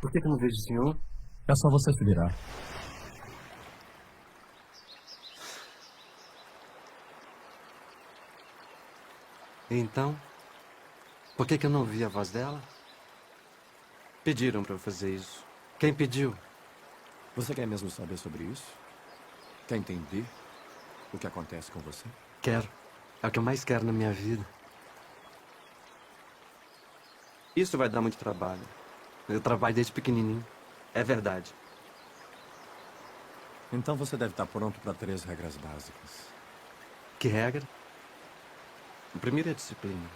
Por que eu não vejo o senhor? É só você se virar. Então, por que eu não vi a voz dela? Pediram pra eu fazer isso. Quem pediu? Você quer mesmo saber sobre isso? Quer entender o que acontece com você? Quero. É o que eu mais quero na minha vida. Isso vai dar muito trabalho. Eu trabalho desde pequenininho. É verdade. Então você deve estar pronto para 3 regras básicas. Que regra? A primeira é a disciplina.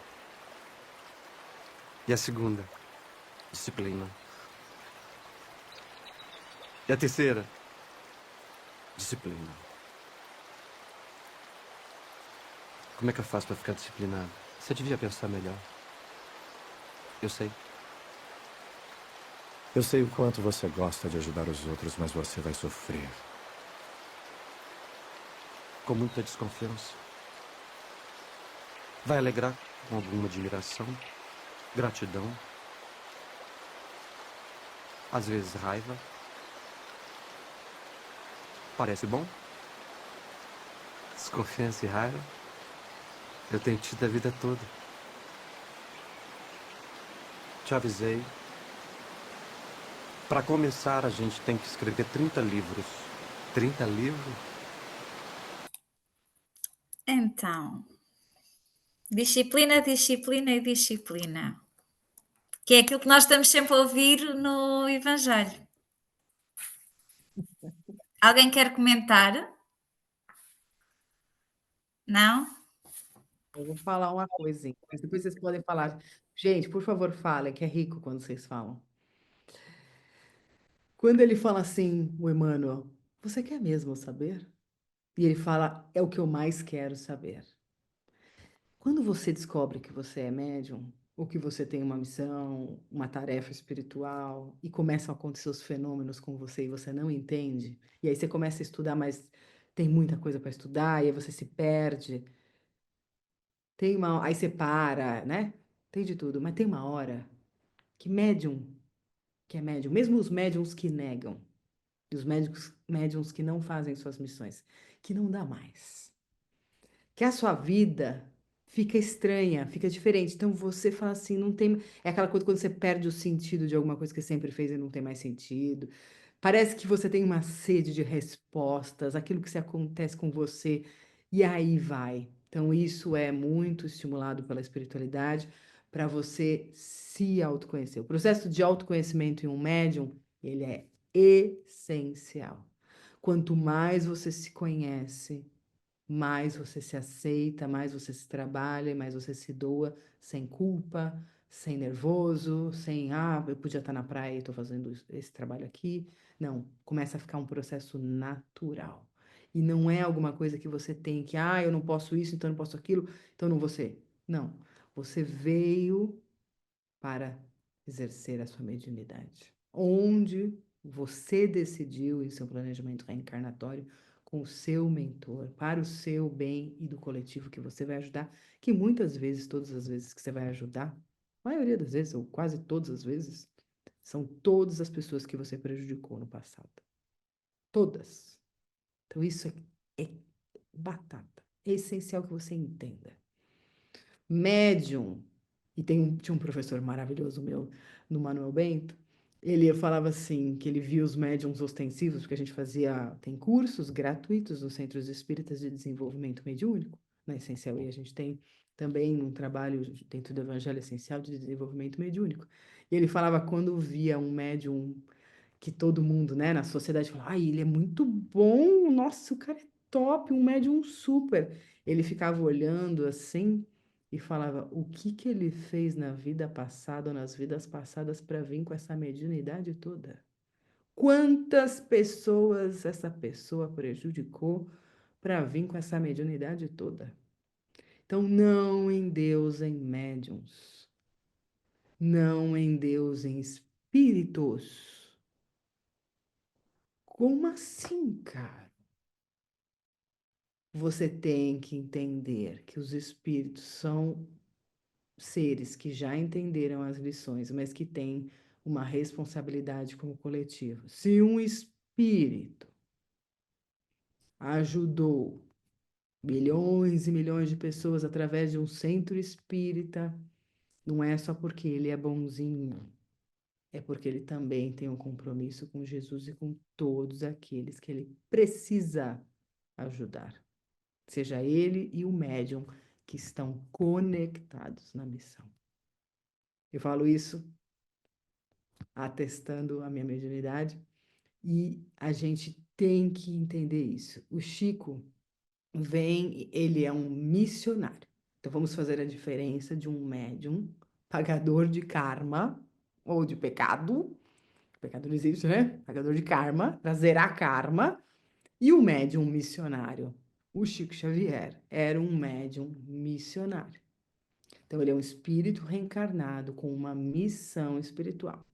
E a segunda? Disciplina. E a terceira? Disciplina. Como é que eu faço pra ficar disciplinado? Você devia pensar melhor. Eu sei. Eu sei o quanto você gosta de ajudar os outros, mas você vai sofrer. Com muita desconfiança. Vai alegrar com alguma admiração, gratidão, às vezes raiva. Parece bom? Desconfiança e raiva. Eu tenho tido a vida toda. Te avisei. Para começar, a gente tem que escrever 30 livros. 30 livros? Então, disciplina, disciplina e disciplina. Que é aquilo que nós estamos sempre a ouvir no Evangelho. Alguém quer comentar? Não? Eu vou falar uma coisinha, mas depois vocês podem falar. Gente, por favor, falem, que é rico quando vocês falam. Quando ele fala assim, o Emmanuel, você quer mesmo saber? E ele fala, é o que eu mais quero saber. Quando você descobre que você é médium, ou que você tem uma missão, uma tarefa espiritual, e começam a acontecer os fenômenos com você e você não entende, e aí você começa a estudar, mas tem muita coisa para estudar, e aí você se perde, aí você para, né? Tem de tudo, mas tem uma hora que médium, que é médium, mesmo os médiums que negam, e os médiums que não fazem suas missões, que não dá mais. Que a sua vida fica estranha, fica diferente. Então você fala assim, não tem. É aquela coisa quando você perde o sentido de alguma coisa que você sempre fez e não tem mais sentido. Parece que você tem uma sede de respostas, aquilo que se acontece com você, e aí vai. Então, isso é muito estimulado pela espiritualidade para você se autoconhecer. O processo de autoconhecimento em um médium, ele é essencial. Quanto mais você se conhece, mais você se aceita, mais você se trabalha, mais você se doa, sem culpa, sem nervoso, sem, eu podia estar na praia e estou fazendo esse trabalho aqui. Não, começa a ficar um processo natural. E não é alguma coisa que você tem que, eu não posso isso, então eu não posso aquilo, então não vou ser. Não, você veio para exercer a sua mediunidade. Onde você decidiu em seu planejamento reencarnatório com o seu mentor, para o seu bem e do coletivo que você vai ajudar, que muitas vezes, todas as vezes que você vai ajudar, a maioria das vezes, ou quase todas as vezes, são todas as pessoas que você prejudicou no passado. Todas. Então isso é batata. É essencial que você entenda. Médium, e tinha um professor maravilhoso meu, no Manuel Bento, ele falava assim, que ele via os médiums ostensivos, porque a gente tem cursos gratuitos nos centros espíritas de desenvolvimento mediúnico, na Essencial, e a gente tem também um trabalho dentro do Evangelho Essencial de desenvolvimento mediúnico. E ele falava quando via um médium que todo mundo, né, na sociedade falava, ele é muito bom, nossa, o cara é top, um médium super. Ele ficava olhando assim e falava, o que que ele fez na vida passada ou nas vidas passadas para vir com essa mediunidade toda? Quantas pessoas essa pessoa prejudicou para vir com essa mediunidade toda? Então, não endeusem médiums, não endeusem espíritos. Como assim, cara? Você tem que entender que os espíritos são seres que já entenderam as lições, mas que têm uma responsabilidade como coletivo. Se um espírito ajudou milhões e milhões de pessoas através de um centro espírita, não é só porque ele é bonzinho, é porque ele também tem um compromisso com Jesus e com todos aqueles que ele precisa ajudar. Seja ele e o médium que estão conectados na missão. Eu falo isso atestando a minha mediunidade e a gente tem que entender isso. O Chico ele é um missionário. Então vamos fazer a diferença de um médium pagador de karma ou de pecado. Pecado não existe, né? Pagador de karma, para zerar karma. E o médium missionário. O Chico Xavier era um médium missionário. Então, ele é um espírito reencarnado com uma missão espiritual.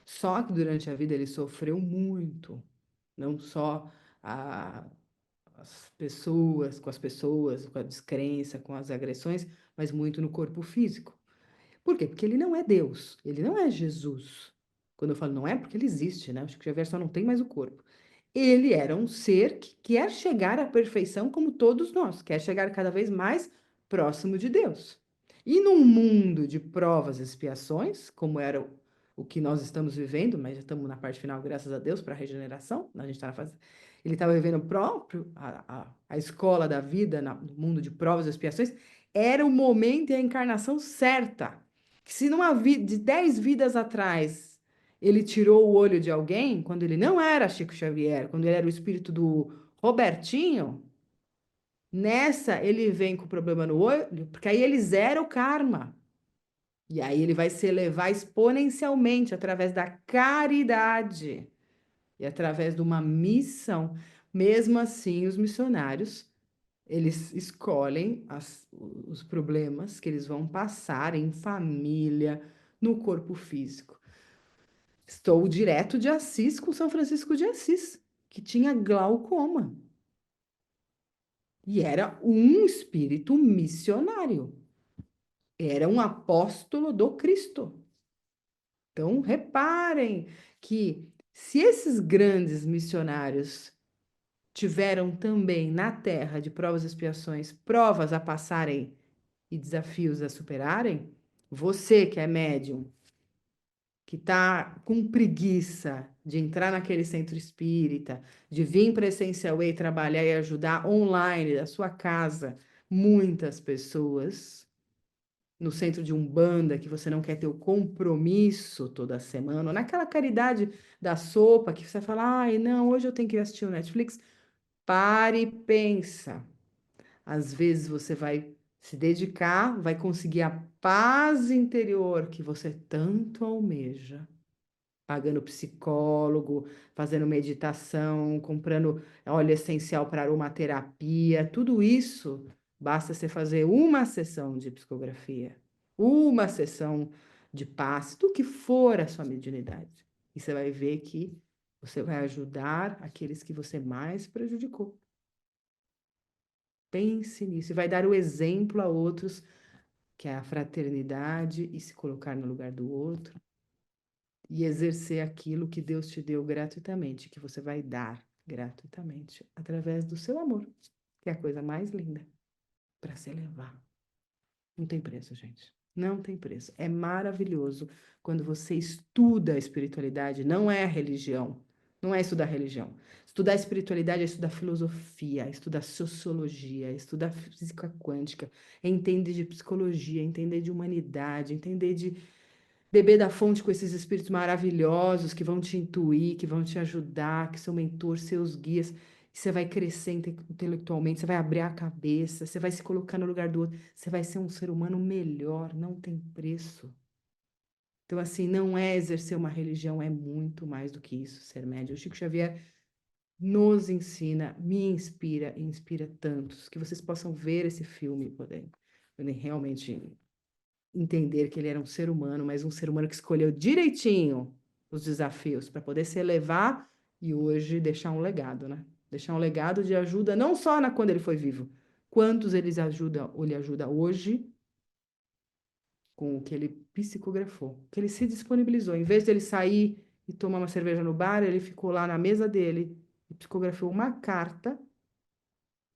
Só que durante a vida ele sofreu muito. Não só a, com as pessoas, com a descrença, com as agressões, mas muito no corpo físico. Por quê? Porque ele não é Deus, ele não é Jesus. Quando eu falo não é, porque ele existe, né? O Chico Xavier só não tem mais o corpo. Ele era um ser que quer chegar à perfeição como todos nós, quer chegar cada vez mais próximo de Deus. E num mundo de provas e expiações, como era o que nós estamos vivendo, mas já estamos na parte final, graças a Deus, para a regeneração, a gente está na fase... Ele estava vivendo próprio a escola da vida no mundo de provas e expiações, era o momento e a encarnação certa. Que se numa vida de 10 vidas atrás ele tirou o olho de alguém, quando ele não era Chico Xavier, quando ele era o espírito do Robertinho, nessa ele vem com o problema no olho, porque aí ele zera o karma. E aí ele vai se elevar exponencialmente através da caridade e através de uma missão. Mesmo assim, os missionários, eles escolhem os problemas que eles vão passar em família, no corpo físico. Estou direto de Assis com São Francisco de Assis, que tinha glaucoma. E era um espírito missionário. Era um apóstolo do Cristo. Então, reparem que se esses grandes missionários tiveram também na Terra de provas e expiações, provas a passarem e desafios a superarem, você que é médium, que está com preguiça de entrar naquele centro espírita, de vir para a Essential Way trabalhar e ajudar online da sua casa muitas pessoas, no centro de Umbanda, que você não quer ter o compromisso toda semana, ou naquela caridade da sopa, que você fala, ai, não, hoje eu tenho que assistir o Netflix. Pare e pensa. Às vezes você vai se dedicar, vai conseguir a paz interior que você tanto almeja, pagando psicólogo, fazendo meditação, comprando óleo essencial para aromaterapia, tudo isso basta você fazer uma sessão de psicografia, uma sessão de passe, do que for a sua mediunidade. E você vai ver que você vai ajudar aqueles que você mais prejudicou. Pense nisso e vai dar o exemplo a outros, que é a fraternidade e se colocar no lugar do outro e exercer aquilo que Deus te deu gratuitamente, que você vai dar gratuitamente através do seu amor, que é a coisa mais linda para se elevar. Não tem preço, gente. Não tem preço. É maravilhoso quando você estuda a espiritualidade, não é a religião. Não é estudar religião. Estudar espiritualidade é estudar filosofia, é estudar sociologia, é estudar física quântica, é entender de psicologia, é entender de humanidade, é entender de beber da fonte com esses espíritos maravilhosos que vão te intuir, que vão te ajudar, que são mentores, seus guias. E você vai crescer intelectualmente, você vai abrir a cabeça, você vai se colocar no lugar do outro, você vai ser um ser humano melhor, não tem preço. Então, assim, não é exercer uma religião, é muito mais do que isso, ser médium. O Chico Xavier nos ensina, me inspira e inspira tantos, que vocês possam ver esse filme, podem realmente entender que ele era um ser humano, mas um ser humano que escolheu direitinho os desafios para poder se elevar e hoje deixar um legado, né? Deixar um legado de ajuda, não só quando ele foi vivo, quantos eles ajudam ou ele ajuda hoje com o que ele psicografou, que ele se disponibilizou. Em vez de ele sair e tomar uma cerveja no bar, ele ficou lá na mesa dele e psicografou uma carta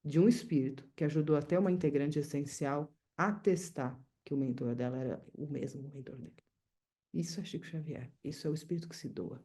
de um espírito que ajudou até uma integrante essencial a atestar que o mentor dela era o mesmo mentor dele. Isso é Chico Xavier. Isso é o espírito que se doa.